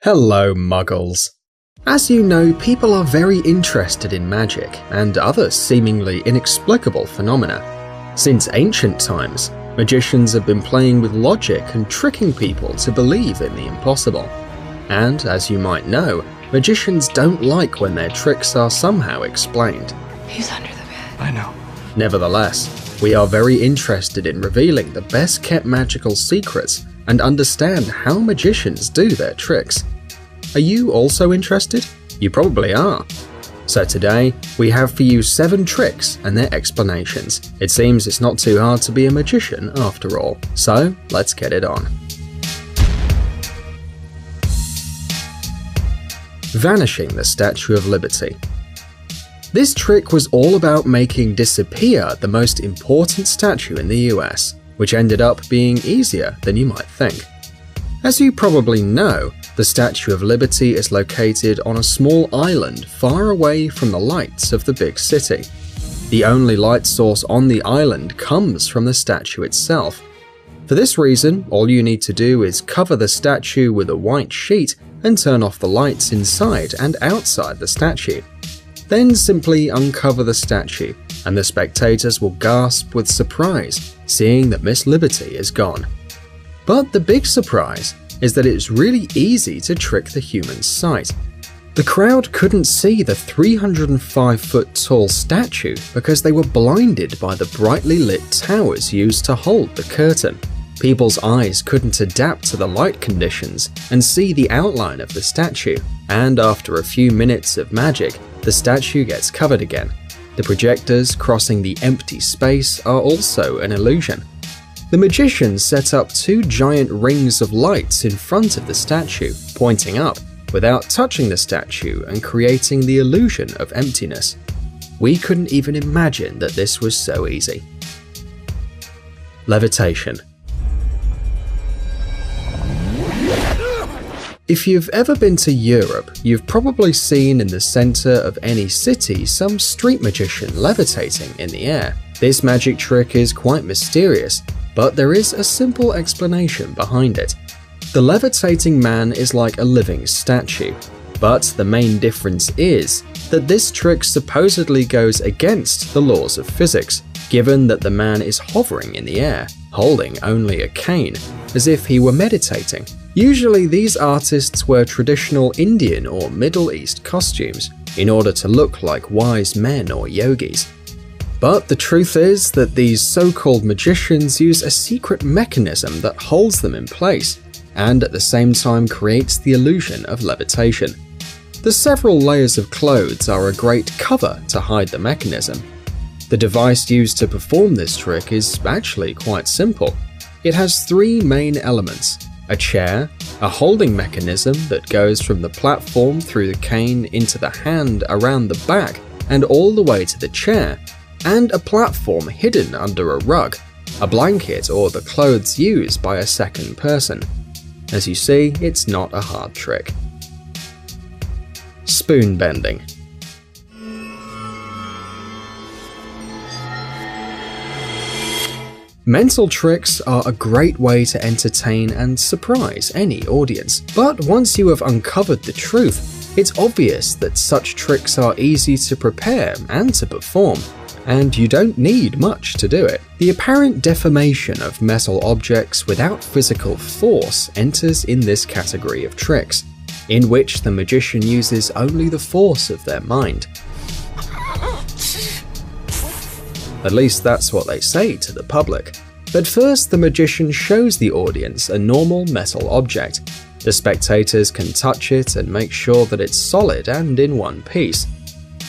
Hello, Muggles. As you know, people are very interested in magic and other seemingly inexplicable phenomena. Since ancient times, magicians have been playing with logic and tricking people to believe in the impossible. And, as you might know, magicians don't like when their tricks are somehow explained. He's under the bed. I know. Nevertheless, we are very interested in revealing the best-kept magical secrets and understand how magicians do their tricks. Are you also interested? You probably are. So today, we have for you 7 tricks and their explanations. It seems it's not too hard to be a magician after all. So, let's get it on. Vanishing the Statue of Liberty. This trick was all about making disappear the most important statue in the US, which ended up being easier than you might think. As you probably know, the Statue of Liberty is located on a small island far away from the lights of the big city. The only light source on the island comes from the statue itself. For this reason, all you need to do is cover the statue with a white sheet and turn off the lights inside and outside the statue. Then simply uncover the statue, and the spectators will gasp with surprise, seeing that Miss Liberty is gone. But the big surprise is that it's really easy to trick the human sight. The crowd couldn't see the 305-foot tall statue because they were blinded by the brightly lit towers used to hold the curtain. People's eyes couldn't adapt to the light conditions and see the outline of the statue, and after a few minutes of magic, the statue gets covered again. The projectors crossing the empty space are also an illusion. The magician set up 2 giant rings of lights in front of the statue, pointing up, without touching the statue and creating the illusion of emptiness. We couldn't even imagine that this was so easy. Levitation. If you've ever been to Europe, you've probably seen in the center of any city some street magician levitating in the air. This magic trick is quite mysterious, but there is a simple explanation behind it. The levitating man is like a living statue, but the main difference is that this trick supposedly goes against the laws of physics, given that the man is hovering in the air, holding only a cane, as if he were meditating. Usually these artists wear traditional Indian or Middle East costumes in order to look like wise men or yogis. But the truth is that these so-called magicians use a secret mechanism that holds them in place, and at the same time creates the illusion of levitation. The several layers of clothes are a great cover to hide the mechanism. The device used to perform this trick is actually quite simple. It has 3 main elements: a chair, a holding mechanism that goes from the platform through the cane into the hand around the back and all the way to the chair, and a platform hidden under a rug, a blanket, or the clothes used by a second person. As you see, it's not a hard trick. Spoon bending. Mental tricks are a great way to entertain and surprise any audience, but once you have uncovered the truth, it's obvious that such tricks are easy to prepare and to perform, and you don't need much to do it. The apparent deformation of metal objects without physical force enters in this category of tricks, in which the magician uses only the force of their mind. At least that's what they say to the public. But first, the magician shows the audience a normal metal object. The spectators can touch it and make sure that it's solid and in one piece.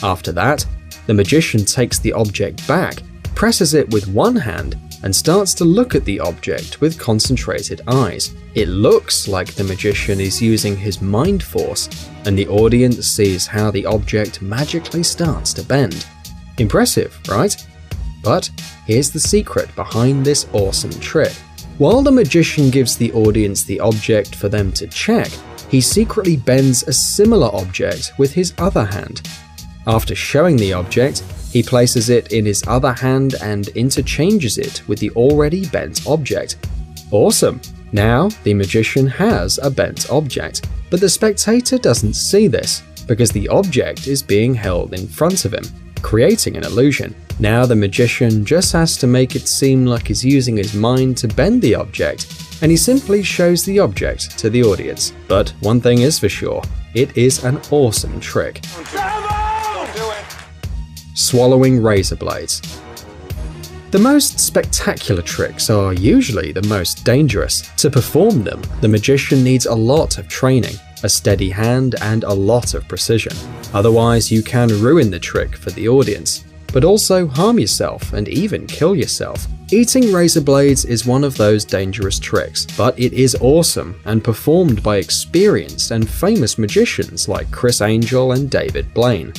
After that, the magician takes the object back, presses it with one hand, and starts to look at the object with concentrated eyes. It looks like the magician is using his mind force, and the audience sees how the object magically starts to bend. Impressive, right? But here's the secret behind this awesome trick. While the magician gives the audience the object for them to check, he secretly bends a similar object with his other hand. After showing the object, he places it in his other hand and interchanges it with the already bent object. Awesome! Now the magician has a bent object. But the spectator doesn't see this, because the object is being held in front of him, creating an illusion. Now the magician just has to make it seem like he's using his mind to bend the object, and he simply shows the object to the audience. But one thing is for sure, it is an awesome trick. Swallowing razor blades. The most spectacular tricks are usually the most dangerous. To perform them, the magician needs a lot of training, a steady hand, and a lot of precision. Otherwise, you can ruin the trick for the audience, but also harm yourself and even kill yourself. Eating razor blades is one of those dangerous tricks, but it is awesome and performed by experienced and famous magicians like Criss Angel and David Blaine.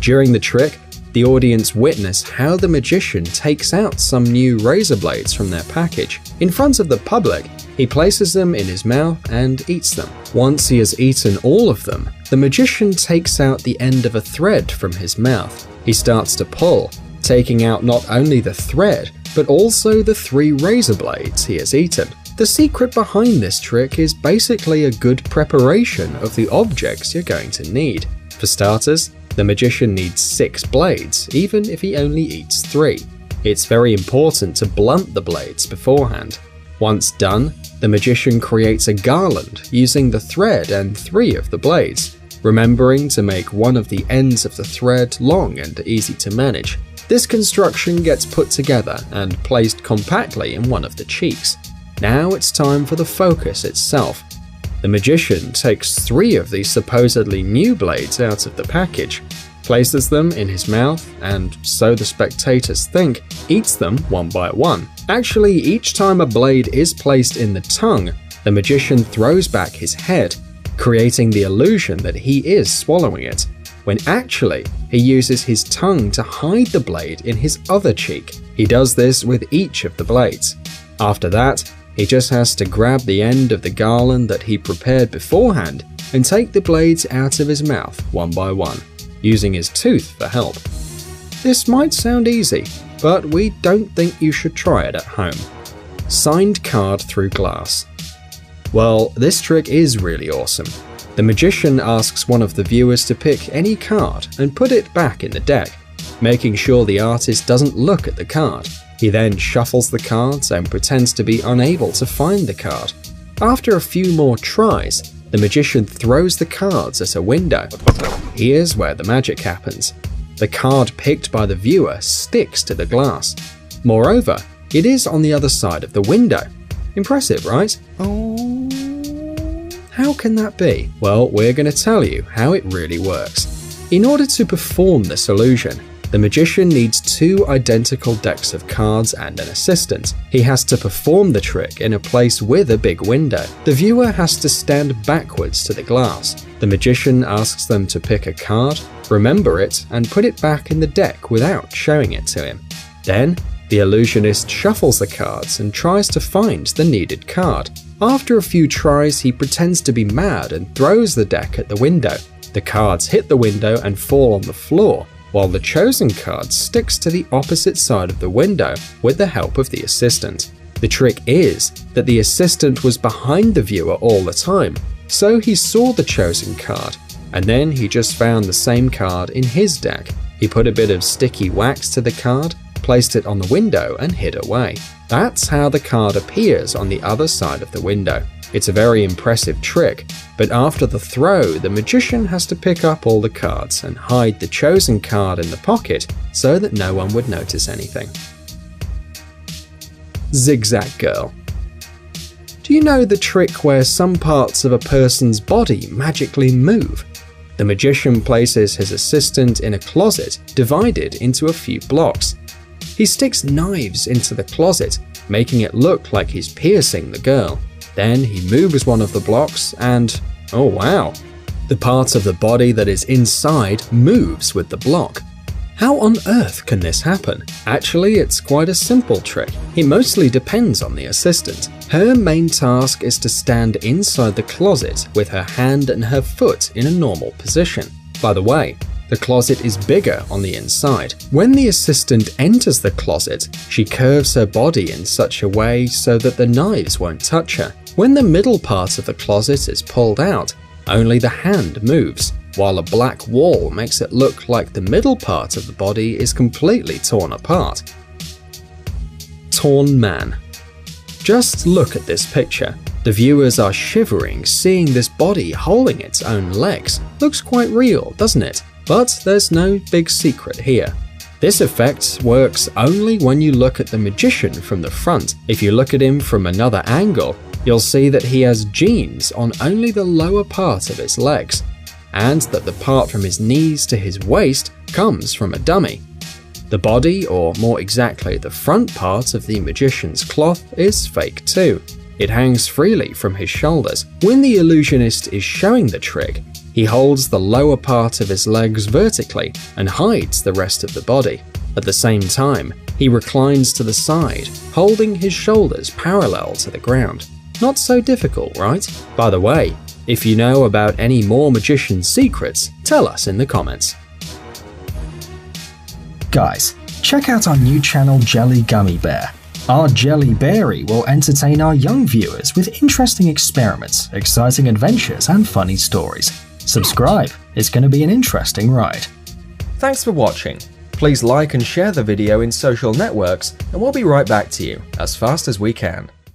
During the trick, the audience witness how the magician takes out some new razor blades from their package. In front of the public, he places them in his mouth and eats them. Once he has eaten all of them, the magician takes out the end of a thread from his mouth. He starts to pull, taking out not only the thread, but also the 3 razor blades he has eaten. The secret behind this trick is basically a good preparation of the objects you're going to need. For starters, the magician needs 6 blades, even if he only eats 3. It's very important to blunt the blades beforehand. Once done, the magician creates a garland using the thread and 3 of the blades, remembering to make one of the ends of the thread long and easy to manage. This construction gets put together and placed compactly in one of the cheeks. Now it's time for the focus itself. The magician takes 3 of these supposedly new blades out of the package, places them in his mouth, and, so the spectators think, eats them one by one. Actually, each time a blade is placed in the tongue, the magician throws back his head, creating the illusion that he is swallowing it, when actually he uses his tongue to hide the blade in his other cheek. He does this with each of the blades. After that, he just has to grab the end of the garland that he prepared beforehand and take the blades out of his mouth one by one, using his tooth for help. This might sound easy, but we don't think you should try it at home. Signed card through glass. Well, this trick is really awesome. The magician asks one of the viewers to pick any card and put it back in the deck, making sure the artist doesn't look at the card. He then shuffles the cards and pretends to be unable to find the card. After a few more tries, the magician throws the cards at a window. Here's where the magic happens. The card picked by the viewer sticks to the glass. Moreover, it is on the other side of the window. Impressive, right? Oh, how can that be? Well, we're going to tell you how it really works. In order to perform this illusion, the magician needs 2 identical decks of cards and an assistant. He has to perform the trick in a place with a big window. The viewer has to stand backwards to the glass. The magician asks them to pick a card, remember it, and put it back in the deck without showing it to him. Then, the illusionist shuffles the cards and tries to find the needed card. After a few tries, he pretends to be mad and throws the deck at the window. The cards hit the window and fall on the floor, while the chosen card sticks to the opposite side of the window with the help of the assistant. The trick is that the assistant was behind the viewer all the time, so he saw the chosen card, and then he just found the same card in his deck. He put a bit of sticky wax to the card, placed it on the window, and hid away. That's how the card appears on the other side of the window. It's a very impressive trick, but after the throw, the magician has to pick up all the cards and hide the chosen card in the pocket so that no one would notice anything. Zigzag Girl. Do you know the trick where some parts of a person's body magically move? The magician places his assistant in a closet divided into a few blocks. He sticks knives into the closet, making it look like he's piercing the girl. Then he moves one of the blocks and, oh wow, the part of the body that is inside moves with the block. How on earth can this happen? Actually, it's quite a simple trick. It mostly depends on the assistant. Her main task is to stand inside the closet with her hand and her foot in a normal position. By the way, the closet is bigger on the inside. When the assistant enters the closet, she curves her body in such a way so that the knives won't touch her. When the middle part of the closet is pulled out, only the hand moves, while a black wall makes it look like the middle part of the body is completely torn apart. Torn man. Just look at this picture. The viewers are shivering seeing this body holding its own legs. Looks quite real, doesn't it? But there's no big secret here. This effect works only when you look at the magician from the front. If you look at him from another angle, you'll see that he has jeans on only the lower part of his legs, and that the part from his knees to his waist comes from a dummy. The body, or more exactly the front part of the magician's cloth, is fake too. It hangs freely from his shoulders. When the illusionist is showing the trick, he holds the lower part of his legs vertically and hides the rest of the body. At the same time, he reclines to the side, holding his shoulders parallel to the ground. Not so difficult, right? By the way, if you know about any more magician secrets, tell us in the comments. Guys, check out our new channel Jelly Gummy Bear. Our Jelly Berry will entertain our young viewers with interesting experiments, exciting adventures, and funny stories. Subscribe, it's going to be an interesting ride. Thanks for watching. Please like and share the video in social networks, and we'll be right back to you as fast as we can.